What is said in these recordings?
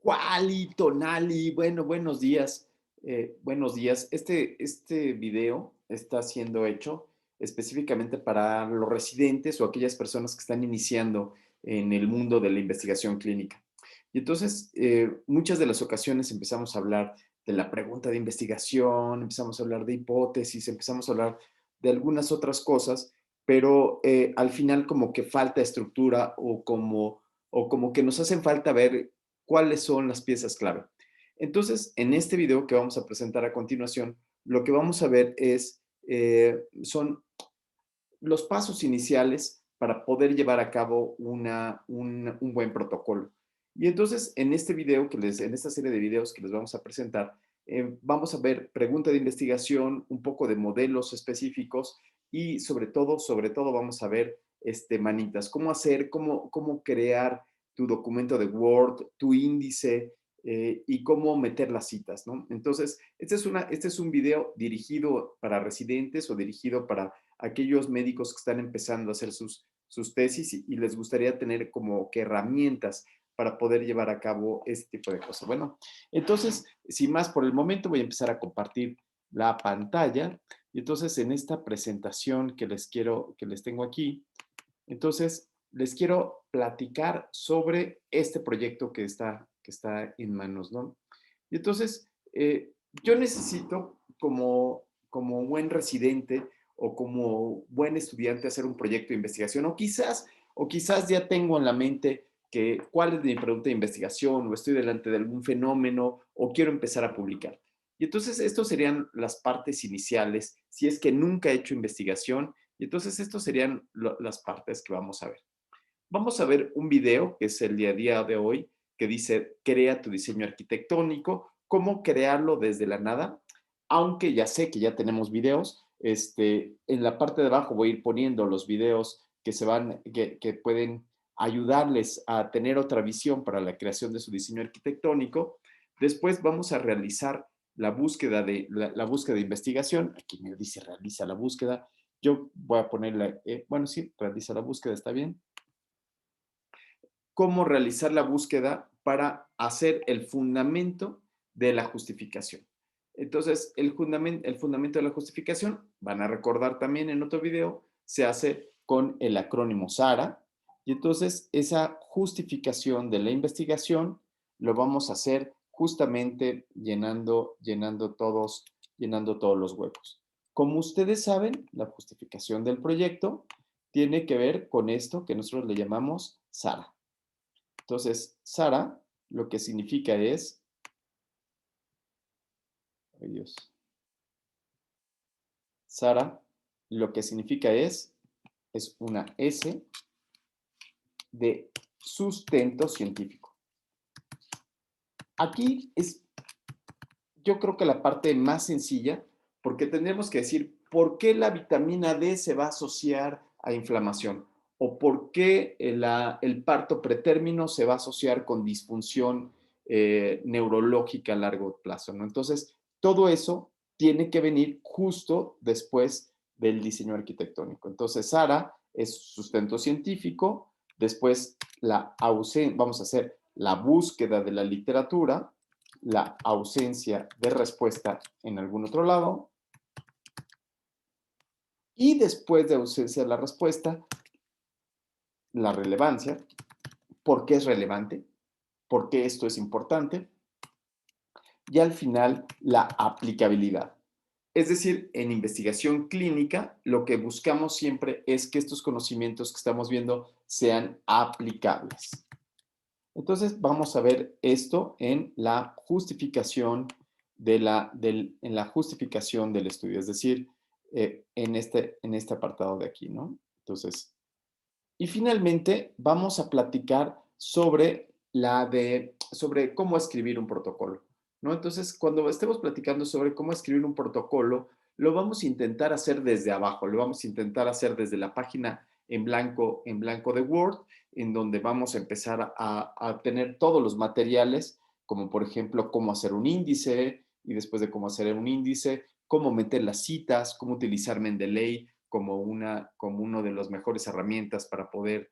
Kuali, Tonali, bueno, buenos días. Buenos días. Este video está siendo hecho específicamente para los residentes o aquellas personas que están iniciando en el mundo de la investigación clínica. Y entonces, muchas de las ocasiones empezamos a hablar de la pregunta de investigación, empezamos a hablar de hipótesis, empezamos a hablar de algunas otras cosas, pero al final como que falta estructura o como que nos hacen falta ver cuáles son las piezas clave. Entonces, en este video que vamos a presentar a continuación, lo que vamos a ver son los pasos iniciales para poder llevar a cabo un buen protocolo. Y entonces, en este video, en esta serie de videos que les vamos a presentar, vamos a ver pregunta de investigación, un poco de modelos específicos y sobre todo vamos a ver manitas, cómo hacer, cómo crear tu documento de Word, tu índice y cómo meter las citas, ¿no? Entonces, este es un video dirigido para residentes o dirigido para aquellos médicos que están empezando a hacer sus tesis y les gustaría tener como que herramientas para poder llevar a cabo este tipo de cosas. Bueno, entonces, sin más por el momento, voy a empezar a compartir la pantalla. Y entonces, en esta presentación que les tengo aquí, entonces, les quiero platicar sobre este proyecto que está en manos, ¿no? Y entonces, yo necesito, como buen residente o como buen estudiante, hacer un proyecto de investigación, o quizás ya tengo en la mente cuál es mi pregunta de investigación, o estoy delante de algún fenómeno, o quiero empezar a publicar. Y entonces, estos serían las partes iniciales, si es que nunca he hecho investigación, y entonces estos serían las partes que vamos a ver. Vamos a ver un video, que es el día a día de hoy, que dice, crea tu diseño arquitectónico, cómo crearlo desde la nada, aunque ya sé que ya tenemos videos, en la parte de abajo voy a ir poniendo los videos que pueden ayudarles a tener otra visión para la creación de su diseño arquitectónico. Después vamos a realizar la búsqueda de investigación. Aquí me dice realiza la búsqueda. Yo voy a ponerle, bueno, sí, realiza la búsqueda, está bien. Cómo realizar la búsqueda para hacer el fundamento de la justificación. Entonces, el fundamento de la justificación, van a recordar también en otro video, se hace con el acrónimo SARA. Y entonces, esa justificación de la investigación lo vamos a hacer justamente llenando todos los huecos. Como ustedes saben, la justificación del proyecto tiene que ver con esto que nosotros le llamamos SARA. Entonces, Sara, lo que significa es, ay Dios, Sara, lo que significa es una S de sustento científico. Aquí es, yo creo que la parte más sencilla, porque tendremos que decir por qué la vitamina D se va a asociar a inflamación o por qué el parto pretérmino se va a asociar con disfunción neurológica a largo plazo, ¿no? Entonces, todo eso tiene que venir justo después del diseño arquitectónico. Entonces, Sara es sustento científico, después vamos a hacer la búsqueda de la literatura, la ausencia de respuesta en algún otro lado y después de ausencia de la respuesta, la relevancia, por qué es relevante, por qué esto es importante y al final la aplicabilidad. Es decir, en investigación clínica, lo que buscamos siempre es que estos conocimientos que estamos viendo sean aplicables. Entonces, vamos a ver esto en la justificación en la justificación del estudio, es decir, en este apartado de aquí, ¿no? Entonces, y finalmente vamos a platicar sobre cómo escribir un protocolo, ¿no? Entonces, cuando estemos platicando sobre cómo escribir un protocolo, lo vamos a intentar hacer desde abajo, lo vamos a intentar hacer desde la página en blanco de Word, en donde vamos a empezar a tener todos los materiales, como por ejemplo, cómo hacer un índice, y después de cómo hacer un índice, cómo meter las citas, cómo utilizar Mendeley como una de las mejores herramientas para poder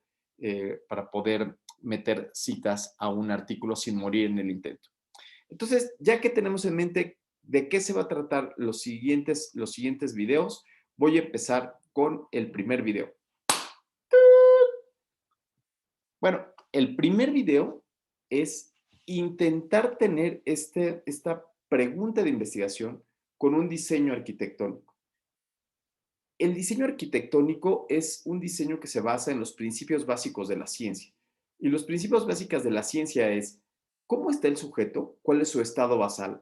para poder meter citas a un artículo sin morir en el intento. Entonces, ya que tenemos en mente de qué se va a tratar los siguientes videos, voy a empezar con el primer video. Bueno, el primer video es intentar tener esta pregunta de investigación con un diseño arquitectónico. El diseño arquitectónico es un diseño que se basa en los principios básicos de la ciencia. Y los principios básicos de la ciencia es cómo está el sujeto, cuál es su estado basal,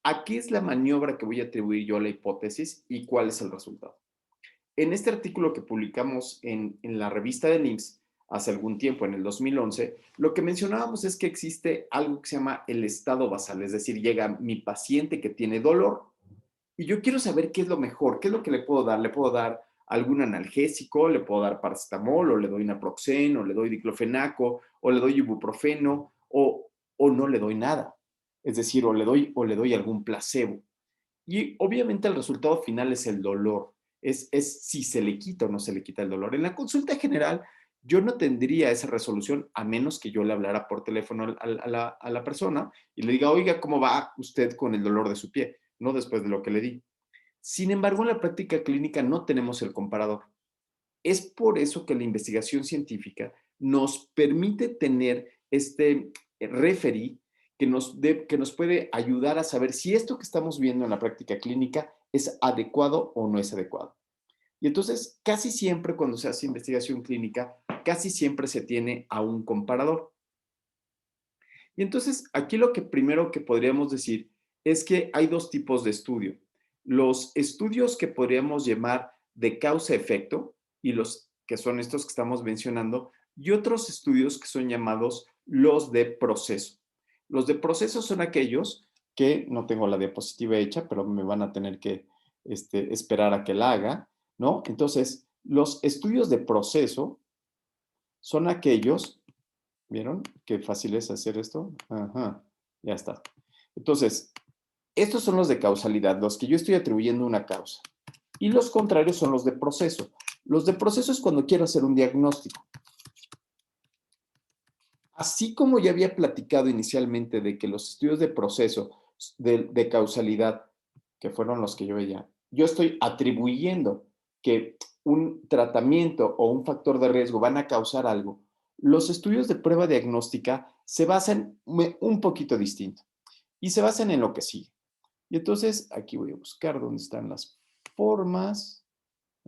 a qué es la maniobra que voy a atribuir yo a la hipótesis y cuál es el resultado. En este artículo que publicamos en la revista del IMSS hace algún tiempo, en el 2011, lo que mencionábamos es que existe algo que se llama el estado basal, es decir, llega mi paciente que tiene dolor y yo quiero saber qué es lo mejor, qué es lo que le puedo dar. Le puedo dar algún analgésico, le puedo dar paracetamol, o le doy naproxeno, o le doy diclofenaco, o le doy ibuprofeno, o no le doy nada. Es decir, o le doy algún placebo. Y obviamente el resultado final es el dolor, es si se le quita o no se le quita el dolor. En la consulta general, yo no tendría esa resolución a menos que yo le hablara por teléfono a la persona y le diga, oiga, ¿cómo va usted con el dolor de su pie? No después de lo que le di. Sin embargo, en la práctica clínica no tenemos el comparador. Es por eso que la investigación científica nos permite tener este referee que nos puede ayudar a saber si esto que estamos viendo en la práctica clínica es adecuado o no es adecuado. Y entonces, casi siempre cuando se hace investigación clínica, casi siempre se tiene a un comparador. Y entonces, aquí lo que primero que podríamos decir es que hay dos tipos de estudio. Los estudios que podríamos llamar de causa-efecto y los que son estos que estamos mencionando, y otros estudios que son llamados los de proceso. Los de proceso son aquellos que no tengo la diapositiva hecha, pero me van a tener que esperar a que la haga, ¿no? Entonces, los estudios de proceso son aquellos. ¿Vieron? Qué fácil es hacer esto. Ajá, ya está. Entonces, estos son los de causalidad, los que yo estoy atribuyendo una causa. Y los contrarios son los de proceso. Los de proceso es cuando quiero hacer un diagnóstico. Así como ya había platicado inicialmente de que los estudios de proceso, de causalidad, que fueron los que yo veía, yo estoy atribuyendo que un tratamiento o un factor de riesgo van a causar algo. Los estudios de prueba diagnóstica se basan un poquito distinto y se basan en lo que sigue. Y entonces aquí voy a buscar dónde están las formas.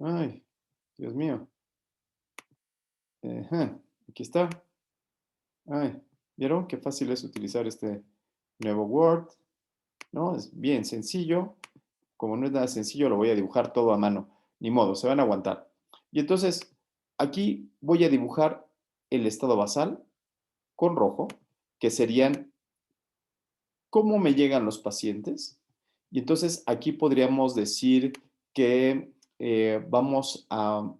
Ay, Dios mío. Ajá, aquí está. Ay, ¿vieron qué fácil es utilizar este nuevo Word? ¿No? Es bien sencillo. Como no es nada sencillo, lo voy a dibujar todo a mano. Ni modo, se van a aguantar. Y entonces, aquí voy a dibujar el estado basal con rojo, que serían cómo me llegan los pacientes. Y entonces aquí podríamos decir que vamos a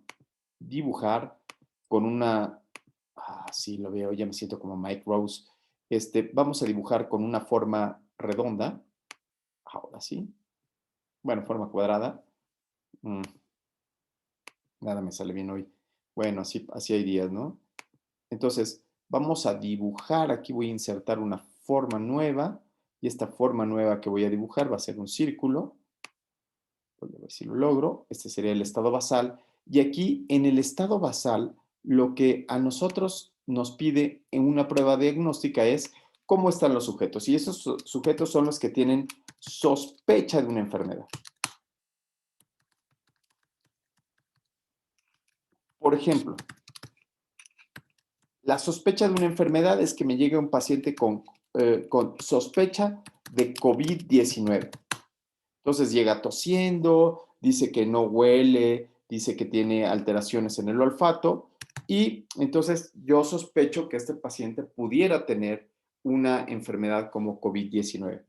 dibujar con una, sí lo veo, ya me siento como Mike Rose. Vamos a dibujar con una forma redonda, ahora sí, bueno, forma cuadrada. Mm, nada me sale bien hoy. Bueno, así hay días, ¿no? Entonces, vamos a dibujar, aquí voy a insertar una forma nueva, y esta forma nueva que voy a dibujar va a ser un círculo. Voy a ver si lo logro. Este sería el estado basal. Y aquí, en el estado basal, lo que a nosotros nos pide en una prueba diagnóstica es cómo están los sujetos. Y esos sujetos son los que tienen sospecha de una enfermedad. Por ejemplo, la sospecha de una enfermedad es que me llegue un paciente con sospecha de COVID-19. Entonces llega tosiendo, dice que no huele, dice que tiene alteraciones en el olfato y entonces yo sospecho que este paciente pudiera tener una enfermedad como COVID-19.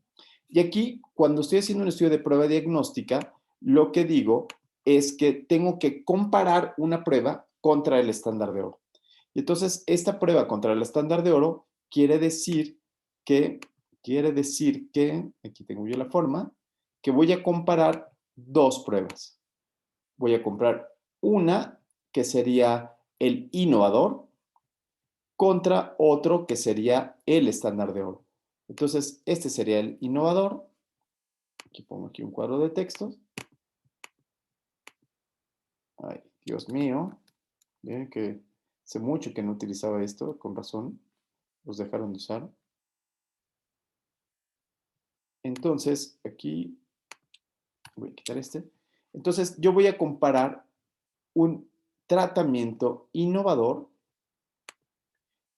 Y aquí, cuando estoy haciendo un estudio de prueba diagnóstica, lo que digo es que tengo que comparar una prueba contra el estándar de oro. Y entonces, esta prueba contra el estándar de oro que, quiere decir que, aquí tengo yo la forma, que voy a comparar dos pruebas. Voy a comprar una que sería el innovador contra otro que sería el estándar de oro. Entonces, este sería el innovador. Aquí pongo aquí un cuadro de textos. Ay, Dios mío. Miren que hace mucho que no utilizaba esto, con razón. Los dejaron de usar. Entonces, aquí voy a quitar este. Entonces, yo voy a comparar un tratamiento innovador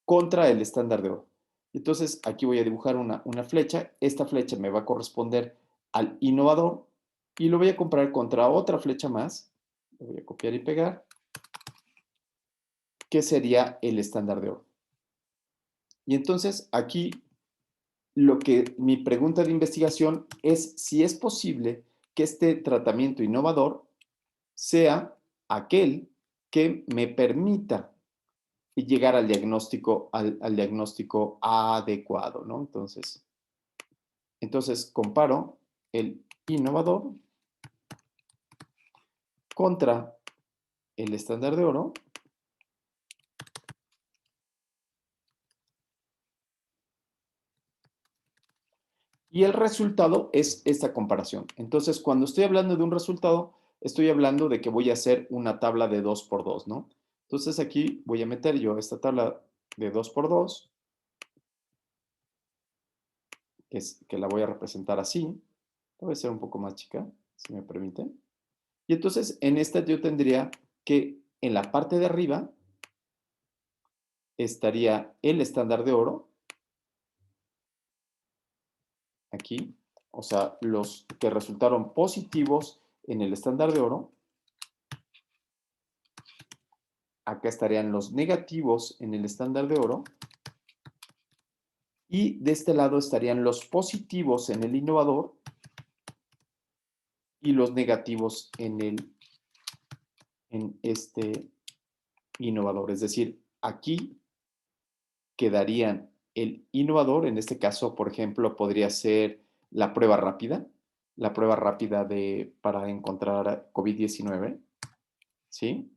contra el estándar de oro. Entonces, aquí voy a dibujar una flecha. Esta flecha me va a corresponder al innovador y lo voy a comparar contra otra flecha más. Lo voy a copiar y pegar, que sería el estándar de oro. Y entonces, aquí mi pregunta de investigación es si es posible que este tratamiento innovador sea aquel que me permita llegar al diagnóstico adecuado, ¿no? Entonces comparo el innovador contra el estándar de oro y el resultado es esta comparación. Entonces, cuando estoy hablando de un resultado, estoy hablando de que voy a hacer una tabla de 2 por 2, ¿no? Entonces, aquí voy a meter yo esta tabla de 2 por 2, que la voy a representar así. La voy a hacer un poco más chica, si me permiten. Y entonces, en esta yo tendría que en la parte de arriba estaría el estándar de oro, aquí, o sea, los que resultaron positivos en el estándar de oro. Acá estarían los negativos en el estándar de oro. Y de este lado estarían los positivos en el innovador y los negativos en este innovador. Es decir, aquí quedarían el innovador, en este caso, por ejemplo, podría ser la prueba rápida para encontrar COVID-19, ¿sí?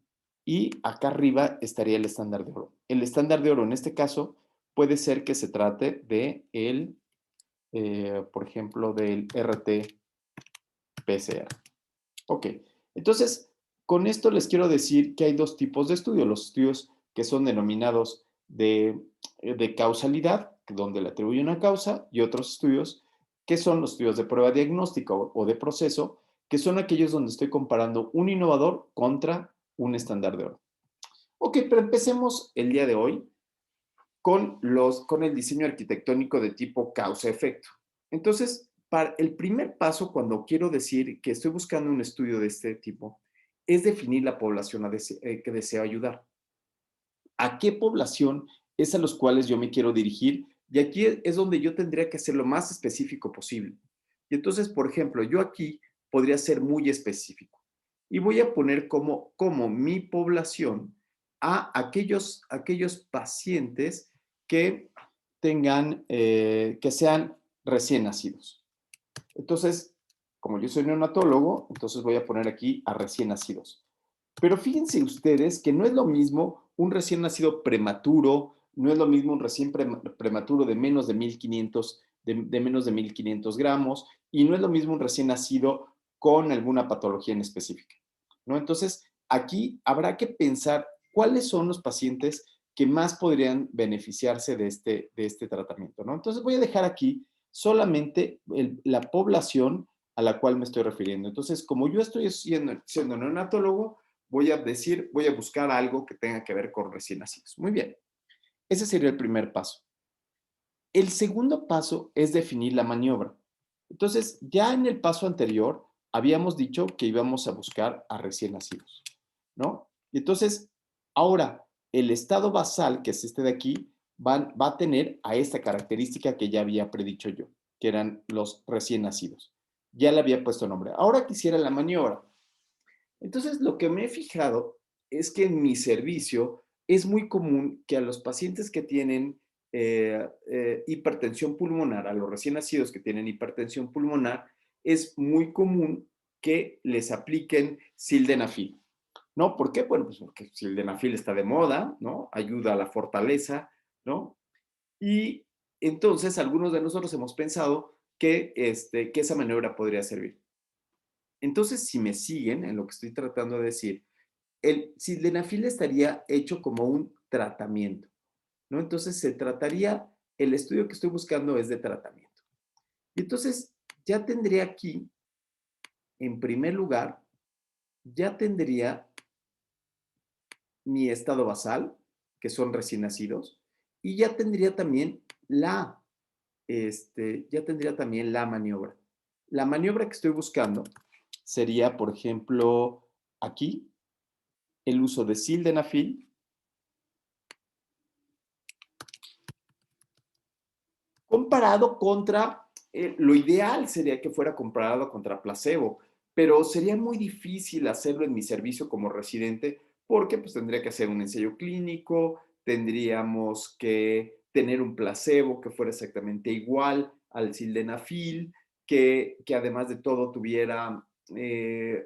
Y acá arriba estaría el estándar de oro. El estándar de oro, en este caso, puede ser que se trate de por ejemplo, del RT-PCR. Ok, entonces, con esto les quiero decir que hay dos tipos de estudios. Los estudios que son denominados de causalidad, donde le atribuye una causa, y otros estudios que son los estudios de prueba diagnóstica o de proceso, que son aquellos donde estoy comparando un innovador contra un estándar de oro. Ok, pero empecemos el día de hoy con el diseño arquitectónico de tipo causa-efecto. Entonces, para el primer paso, cuando quiero decir que estoy buscando un estudio de este tipo, es definir la población que deseo ayudar. ¿A qué población es a los cuales yo me quiero dirigir? Y aquí es donde yo tendría que ser lo más específico posible. Y entonces, por ejemplo, yo aquí podría ser muy específico y voy a poner como mi población a aquellos pacientes que que sean recién nacidos. Entonces, como yo soy neonatólogo, entonces voy a poner aquí a recién nacidos. Pero fíjense ustedes que no es lo mismo un recién nacido prematuro, no es lo mismo un recién prematuro de menos de 1500, de menos de 1500 gramos, y no es lo mismo un recién nacido con alguna patología en específica, ¿no? Entonces, aquí habrá que pensar cuáles son los pacientes que más podrían beneficiarse de este tratamiento, ¿no? Entonces, voy a dejar aquí solamente la población a la cual me estoy refiriendo. Entonces, como yo estoy siendo neonatólogo, voy a buscar algo que tenga que ver con recién nacidos. Muy bien, ese sería el primer paso. El segundo paso es definir la maniobra. Entonces, ya en el paso anterior habíamos dicho que íbamos a buscar a recién nacidos, ¿no? Y entonces, ahora, el estado basal, que es este de aquí, va a tener a esta característica que ya había predicho yo, que eran los recién nacidos. Ya le había puesto nombre. Ahora quisiera la maniobra. Entonces, lo que me he fijado es que en mi servicio es muy común que a los pacientes que tienen hipertensión pulmonar, a los recién nacidos que tienen hipertensión pulmonar, es muy común que les apliquen sildenafil, ¿no? ¿Por qué? Bueno, pues porque sildenafil está de moda, ¿no? Ayuda a la fortaleza, ¿no? Y entonces algunos de nosotros hemos pensado que esa maniobra podría servir. Entonces, si me siguen en lo que estoy tratando de decir, el sildenafil estaría hecho como un tratamiento, ¿no? Entonces, se trataría, el estudio que estoy buscando es de tratamiento. Y entonces, ya tendría aquí, en primer lugar, ya tendría mi estado basal, que son recién nacidos, y ya tendría también ya tendría también la maniobra. La maniobra que estoy buscando sería, por ejemplo, aquí, el uso de sildenafil comparado contra, lo ideal sería que fuera comparado contra placebo, pero sería muy difícil hacerlo en mi servicio como residente porque pues tendría que hacer un ensayo clínico, tendríamos que tener un placebo que fuera exactamente igual al sildenafil, que además de todo tuviera que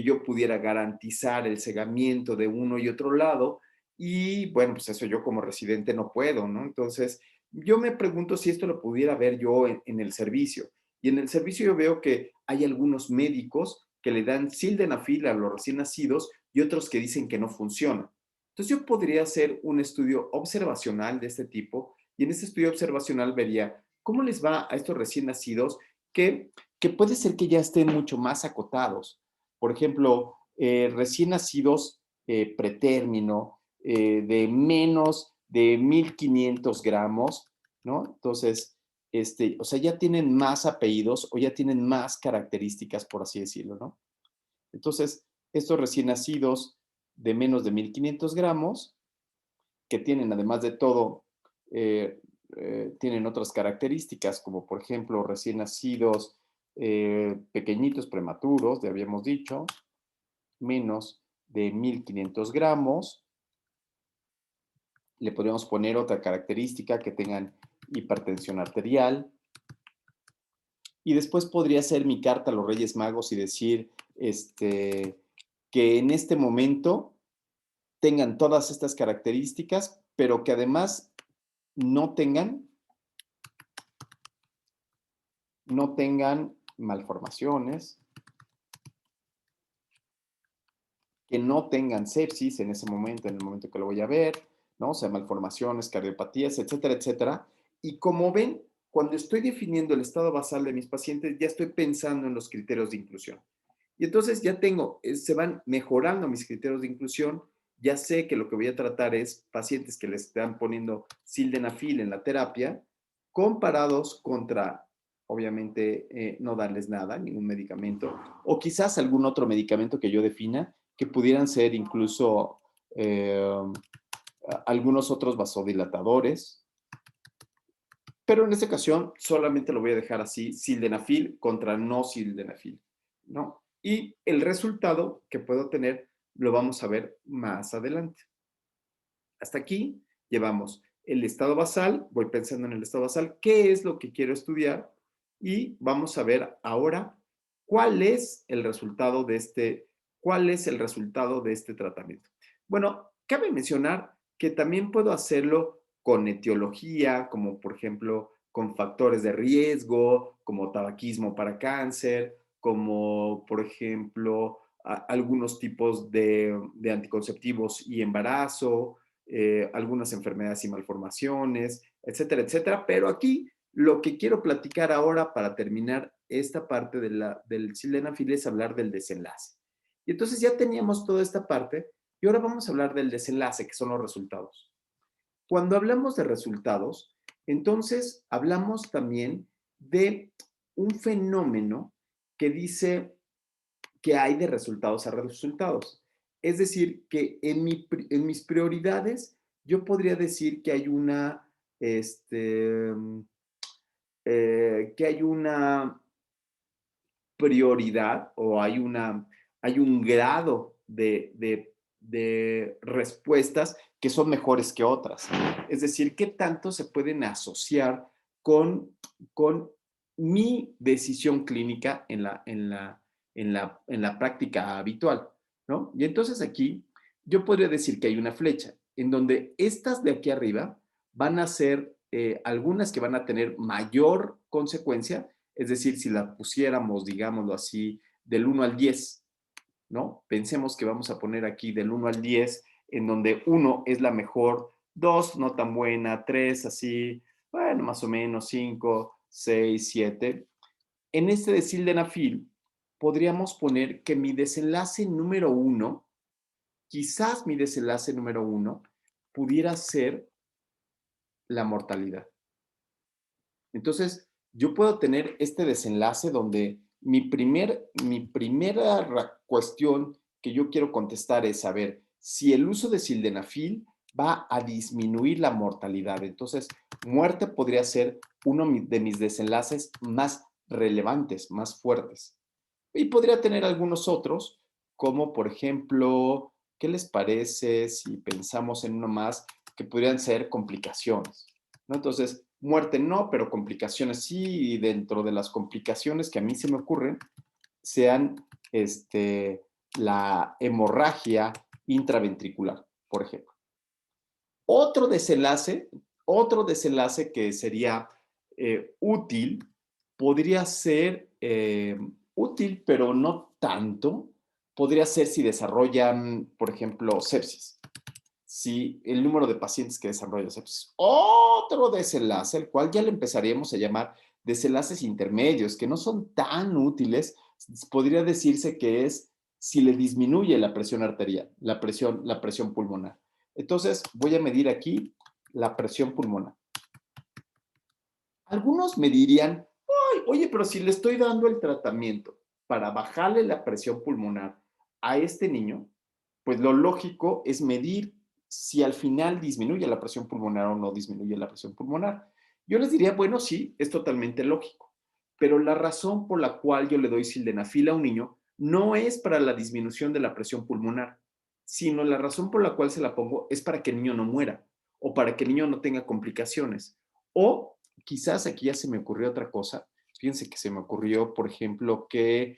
yo pudiera garantizar el cegamiento de uno y otro lado. Y bueno, pues eso yo como residente no puedo, ¿no? Entonces, yo me pregunto si esto lo pudiera ver yo en el servicio. Y en el servicio yo veo que hay algunos médicos que le dan sildenafil a los recién nacidos y otros que dicen que no funciona. Entonces yo podría hacer un estudio observacional de este tipo y en este estudio observacional vería cómo les va a estos recién nacidos que, que puede ser que ya estén mucho más acotados. Por ejemplo, recién nacidos pretérmino, de menos de 1500 gramos, ¿no? Entonces, o sea, ya tienen más apellidos o ya tienen más características, por así decirlo, ¿no? Entonces, estos recién nacidos de menos de 1500 gramos, que tienen, además de todo, eh, tienen otras características, como por ejemplo, recién nacidos pequeñitos, prematuros, ya habíamos dicho, menos de 1500 gramos, le podríamos poner otra característica que tengan hipertensión arterial. Y después podría ser mi carta a los Reyes Magos y decir que en este momento tengan todas estas características, pero que además no tengan, no tengan malformaciones, que no tengan sepsis en ese momento, en el momento que lo voy a ver, ¿no? O sea, malformaciones, cardiopatías, etcétera, etcétera. Y como ven, cuando estoy definiendo el estado basal de mis pacientes, ya estoy pensando en los criterios de inclusión. Y entonces ya tengo, se van mejorando mis criterios de inclusión, ya sé que lo que voy a tratar es pacientes que les están poniendo sildenafil en la terapia, comparados contra, obviamente, no darles nada, ningún medicamento, o quizás algún otro medicamento que yo defina, que pudieran ser incluso algunos otros vasodilatadores, pero en esta ocasión solamente lo voy a dejar así, sildenafil contra no sildenafil, ¿no? Y el resultado que puedo tener lo vamos a ver más adelante. Hasta aquí llevamos el estado basal, voy pensando en el estado basal, qué es lo que quiero estudiar y vamos a ver ahora cuál es el resultado de este tratamiento. Bueno, cabe mencionar que también puedo hacerlo con etiología, como por ejemplo con factores de riesgo, como tabaquismo para cáncer, como por ejemplo algunos tipos de anticonceptivos y embarazo, algunas enfermedades y malformaciones, etcétera, etcétera. Pero aquí lo que quiero platicar ahora para terminar esta parte del sildenafil es hablar del desenlace. Y entonces ya teníamos toda esta parte y ahora vamos a hablar del desenlace, que son los resultados. Cuando hablamos de resultados, entonces hablamos también de un fenómeno que dice que hay de resultados a resultados. Es decir, que en mis prioridades yo podría decir que hay que hay una prioridad o hay un grado de respuestas que son mejores que otras. Es decir, qué tanto se pueden asociar con mi decisión clínica en la práctica habitual. ¿no? Y entonces aquí yo podría decir que hay una flecha en donde estas de aquí arriba van a ser algunas que van a tener mayor consecuencia, es decir, si la pusiéramos, digámoslo así, del 1 al 10, ¿no? Pensemos que vamos a poner aquí del 1 al 10, en donde 1 es la mejor, 2 no tan buena, 3 así, bueno, más o menos, 5, 6, 7. En este de sildenafil podríamos poner que mi desenlace número 1, quizás mi desenlace número 1, pudiera ser la mortalidad. Entonces, yo puedo tener este desenlace donde mi primera cuestión que yo quiero contestar es saber si el uso de sildenafil va a disminuir la mortalidad. Entonces, muerte podría ser uno de mis desenlaces más relevantes, más fuertes. Y podría tener algunos otros, como por ejemplo, ¿qué les parece si pensamos en uno más que podrían ser complicaciones? ¿No? Entonces, muerte no, pero complicaciones sí, y dentro de las complicaciones que a mí se me ocurren, sean la hemorragia intraventricular, por ejemplo. Otro desenlace, otro desenlace que sería útil, podría ser útil, pero no tanto, podría ser si desarrollan, por ejemplo, sepsis. Si el número de pacientes que desarrollan sepsis. Otro desenlace, el cual ya le empezaríamos a llamar desenlaces intermedios, que no son tan útiles, podría decirse que es si le disminuye la presión arterial, la presión pulmonar. Entonces, voy a medir aquí la presión pulmonar. Algunos me dirían, oye, pero si le estoy dando el tratamiento para bajarle la presión pulmonar a este niño, pues lo lógico es medir si al final disminuye la presión pulmonar o no disminuye la presión pulmonar. Yo les diría, bueno, sí, es totalmente lógico, pero la razón por la cual yo le doy sildenafil a un niño no es para la disminución de la presión pulmonar, sino la razón por la cual se la pongo es para que el niño no muera o para que el niño no tenga complicaciones. O quizás aquí ya se me ocurrió otra cosa. Fíjense que se me ocurrió, por ejemplo, que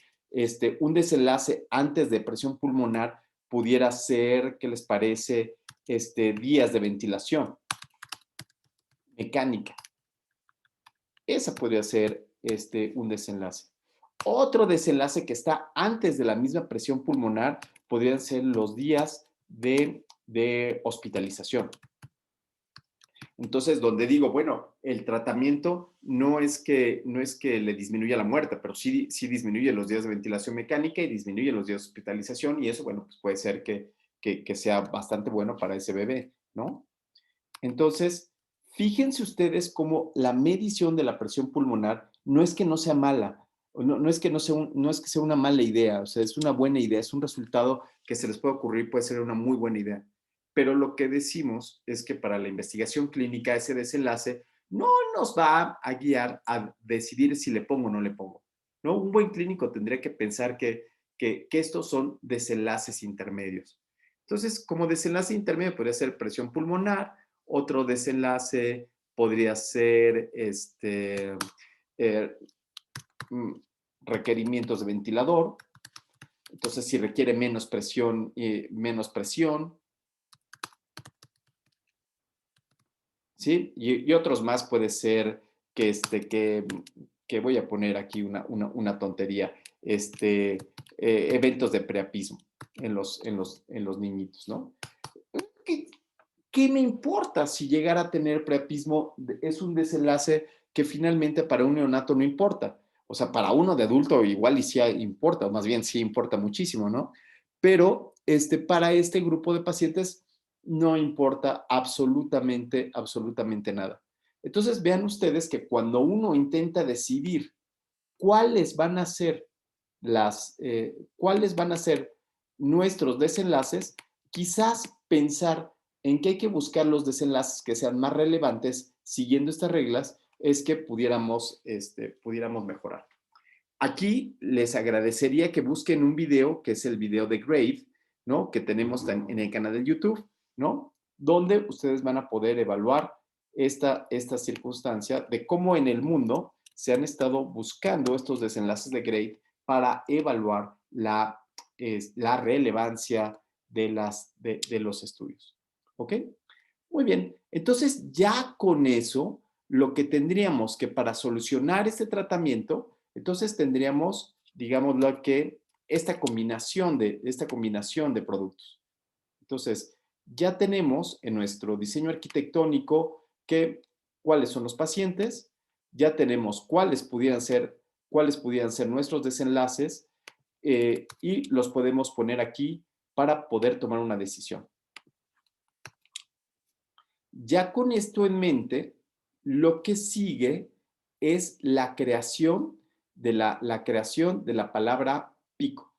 un desenlace antes de presión pulmonar pudiera ser, ¿qué les parece? Días de ventilación mecánica. Esa podría ser un desenlace. Otro desenlace que está antes de la misma presión pulmonar podrían ser los días de hospitalización. Entonces, donde digo, bueno, el tratamiento no es que le disminuya la muerte, pero sí disminuye los días de ventilación mecánica y disminuye los días de hospitalización, y eso, bueno, pues puede ser que sea bastante bueno para ese bebé, ¿no? Entonces, fíjense ustedes cómo la medición de la presión pulmonar no es que no sea mala, no es que no es que sea una mala idea, o sea, es una buena idea, es un resultado que se les puede ocurrir, puede ser una muy buena idea. Pero lo que decimos es que para la investigación clínica ese desenlace no nos va a guiar a decidir si le pongo o no le pongo, ¿no? Un buen clínico tendría que pensar que estos son desenlaces intermedios. Entonces, como desenlace intermedio podría ser presión pulmonar. Otro desenlace podría ser eh, mm, requerimientos de ventilador. Entonces, si requiere menos presión, ¿sí? Y otros más puede ser que voy a poner aquí una tontería, eventos de preapismo en los niñitos, ¿no? ¿Qué, ¿Qué me importa si llegar a tener preapismo? Es un desenlace que finalmente para un neonato no importa. O sea, para uno de adulto igual y sí importa, o más bien sí importa muchísimo, ¿no? Pero para este grupo de pacientes no importa absolutamente, absolutamente nada. Entonces, vean ustedes que cuando uno intenta decidir cuáles van a ser cuáles van a ser nuestros desenlaces, quizás pensar en que hay que buscar los desenlaces que sean más relevantes siguiendo estas reglas es que pudiéramos mejorar. Aquí les agradecería que busquen un video, que es el video de Grave, ¿no? Que tenemos en el canal de YouTube, ¿no? Donde ustedes van a poder evaluar esta circunstancia de cómo en el mundo se han estado buscando estos desenlaces de Grave para evaluar es la relevancia de los estudios. ¿Ok? Muy bien. Entonces, ya con eso, lo que tendríamos que para solucionar este tratamiento, entonces tendríamos, digámoslo que, esta combinación de productos. Entonces, ya tenemos en nuestro diseño arquitectónico que cuáles son los pacientes, ya tenemos cuáles pudieran ser nuestros desenlaces y los podemos poner aquí para poder tomar una decisión. Ya con esto en mente, lo que sigue es la creación la creación de la palabra pico.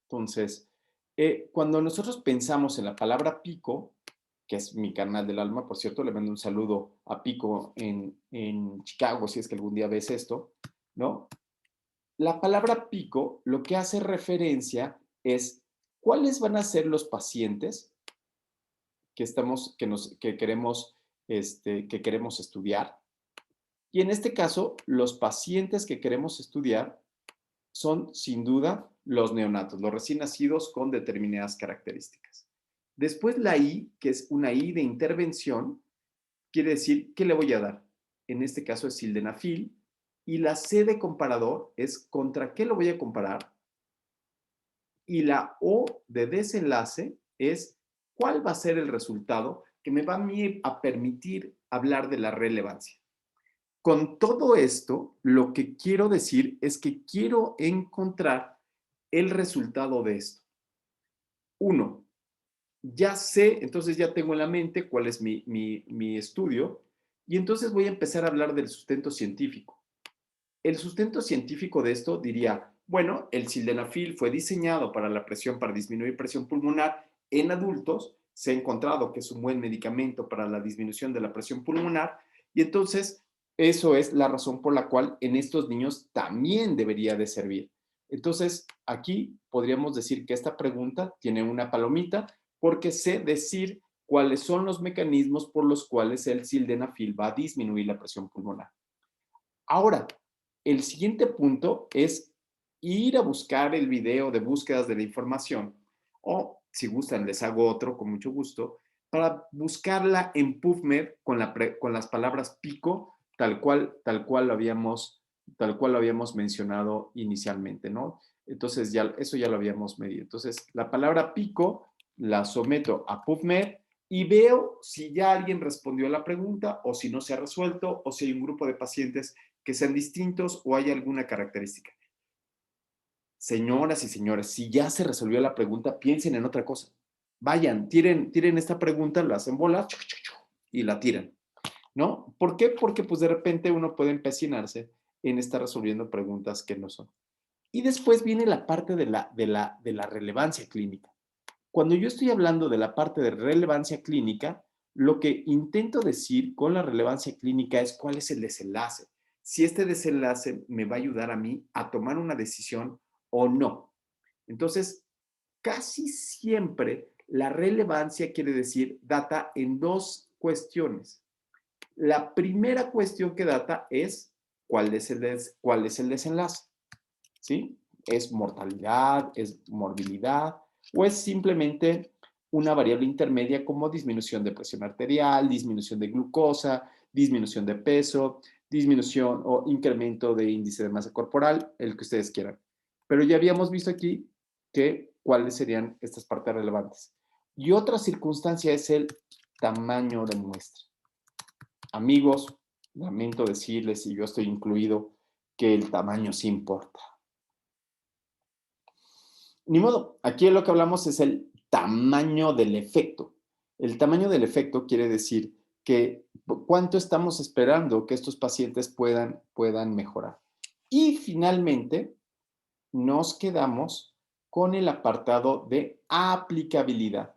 Entonces, cuando nosotros pensamos en la palabra pico, que es mi canal del alma, por cierto, le mando un saludo a Pico en Chicago, si es que algún día ves esto, ¿no? La palabra pico lo que hace referencia es cuáles van a ser los pacientes que queremos estudiar. Y en este caso, los pacientes que queremos estudiar son sin duda los neonatos, los recién nacidos con determinadas características. Después la I, que es una I de intervención, quiere decir, ¿qué le voy a dar? En este caso es sildenafil. Y la C de comparador es contra qué lo voy a comparar. Y la O de desenlace es cuál va a ser el resultado que me va a mí a permitir hablar de la relevancia. Con todo esto, lo que quiero decir es que quiero encontrar el resultado de esto. Uno, ya sé, entonces ya tengo en la mente cuál es mi estudio y entonces voy a empezar a hablar del sustento científico. El sustento científico de esto diría, bueno, el sildenafil fue diseñado para disminuir presión pulmonar en adultos, se ha encontrado que es un buen medicamento para la disminución de la presión pulmonar y entonces eso es la razón por la cual en estos niños también debería de servir. Entonces, aquí podríamos decir que esta pregunta tiene una palomita porque sé decir cuáles son los mecanismos por los cuales el sildenafil va a disminuir la presión pulmonar. Ahora, el siguiente punto es ir a buscar el video de búsquedas de la información o, si gustan, les hago otro con mucho gusto, para buscarla en PubMed con las palabras pico, tal cual lo habíamos mencionado inicialmente, ¿no? Entonces, eso ya lo habíamos medido. Entonces, la palabra pico la someto a PubMed y veo si ya alguien respondió a la pregunta o si no se ha resuelto o si hay un grupo de pacientes que sean distintos o hay alguna característica. Señoras y señores, si ya se resolvió la pregunta, piensen en otra cosa. Vayan, tiren esta pregunta, la hacen bolas y la tiran, ¿no? ¿Por qué? Porque pues de repente uno puede empecinarse en estar resolviendo preguntas que no son. Y después viene la parte de la relevancia clínica. Cuando yo estoy hablando de la parte de relevancia clínica, lo que intento decir con la relevancia clínica es cuál es el desenlace. Si este desenlace me va a ayudar a mí a tomar una decisión o no. Entonces, casi siempre la relevancia quiere decir data en dos cuestiones. La primera cuestión que data es cuál es el desenlace. ¿Sí? ¿Es mortalidad? ¿Es morbilidad? ¿O es simplemente una variable intermedia como disminución de presión arterial, disminución de glucosa, disminución de peso, disminución o incremento de índice de masa corporal, el que ustedes quieran? Pero ya habíamos visto aquí que cuáles serían estas partes relevantes. Y otra circunstancia es el tamaño de muestra. Amigos, lamento decirles, y yo estoy incluido, que el tamaño sí importa. Ni modo, aquí lo que hablamos es el tamaño del efecto. El tamaño del efecto quiere decir que cuánto estamos esperando que estos pacientes puedan mejorar. Y finalmente, nos quedamos con el apartado de aplicabilidad.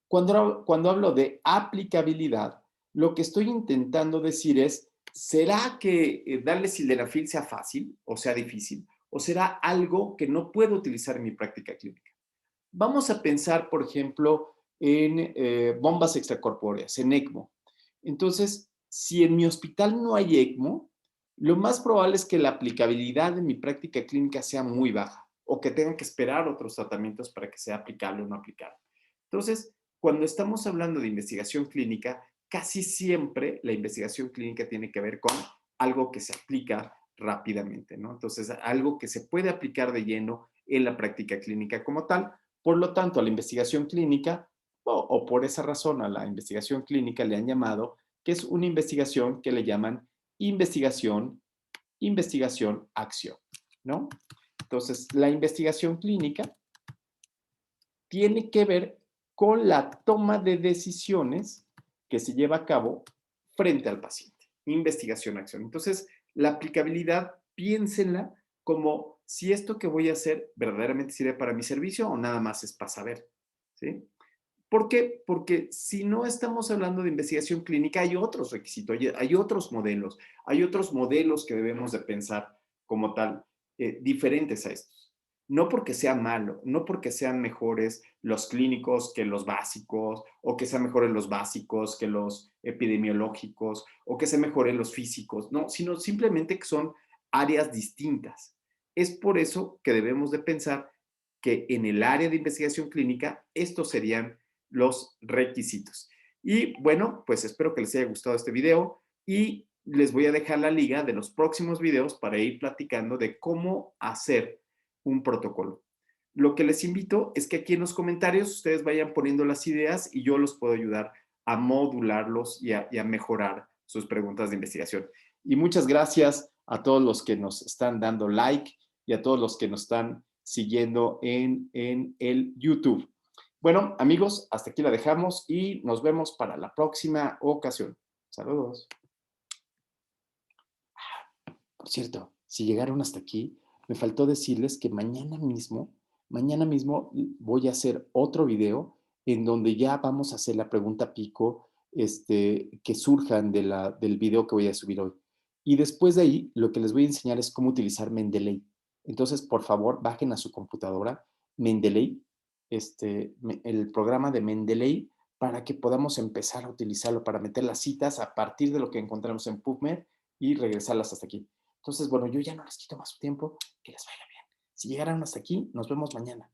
Cuando hablo de aplicabilidad, lo que estoy intentando decir es, ¿será que darle sildenafil sea fácil o sea difícil? ¿O será algo que no puedo utilizar en mi práctica clínica? Vamos a pensar, por ejemplo, en bombas extracorpóreas, en ECMO. Entonces, si en mi hospital no hay ECMO, lo más probable es que la aplicabilidad de mi práctica clínica sea muy baja. o que tengan que esperar otros tratamientos para que sea aplicable o no aplicable. Entonces, cuando estamos hablando de investigación clínica, casi siempre la investigación clínica tiene que ver con algo que se aplica rápidamente, ¿no? Entonces, algo que se puede aplicar de lleno en la práctica clínica como tal. Por lo tanto, a la investigación clínica, o por esa razón a la investigación clínica le han llamado que es una investigación que le llaman investigación, investigación, acción, ¿no? Entonces, la investigación clínica tiene que ver con la toma de decisiones que se lleva a cabo frente al paciente. Investigación, acción. Entonces, la aplicabilidad, piénsenla como si esto que voy a hacer verdaderamente sirve para mi servicio o nada más es para saber, ¿sí? ¿Por qué? Porque si no estamos hablando de investigación clínica, hay otros requisitos, hay otros modelos que debemos de pensar como tal, diferentes a estos. No porque sea malo, no porque sean mejores los clínicos que los básicos, o que sean mejores los básicos que los epidemiológicos, o que sean mejores los físicos, no, sino simplemente que son áreas distintas. Es por eso que debemos de pensar que en el área de investigación clínica, estos serían los requisitos. Y bueno, pues espero que les haya gustado este video y les voy a dejar la liga de los próximos videos para ir platicando de cómo hacer un protocolo. Lo que les invito es que aquí en los comentarios ustedes vayan poniendo las ideas y yo los puedo ayudar a modularlos y a mejorar sus preguntas de investigación. Y muchas gracias a todos los que nos están dando like y a todos los que nos están siguiendo en el YouTube. Bueno, amigos, hasta aquí la dejamos y nos vemos para la próxima ocasión. Saludos. Por cierto, si llegaron hasta aquí, me faltó decirles que mañana mismo voy a hacer otro video en donde ya vamos a hacer la pregunta pico que surjan del video que voy a subir hoy. Y después de ahí, lo que les voy a enseñar es cómo utilizar Mendeley. Entonces, por favor, bajen a su computadora Mendeley, el programa de Mendeley, para que podamos empezar a utilizarlo para meter las citas a partir de lo que encontramos en PubMed y regresarlas hasta aquí. Entonces, bueno, yo ya no les quito más su tiempo, que les vaya bien. Si llegaron hasta aquí, nos vemos mañana.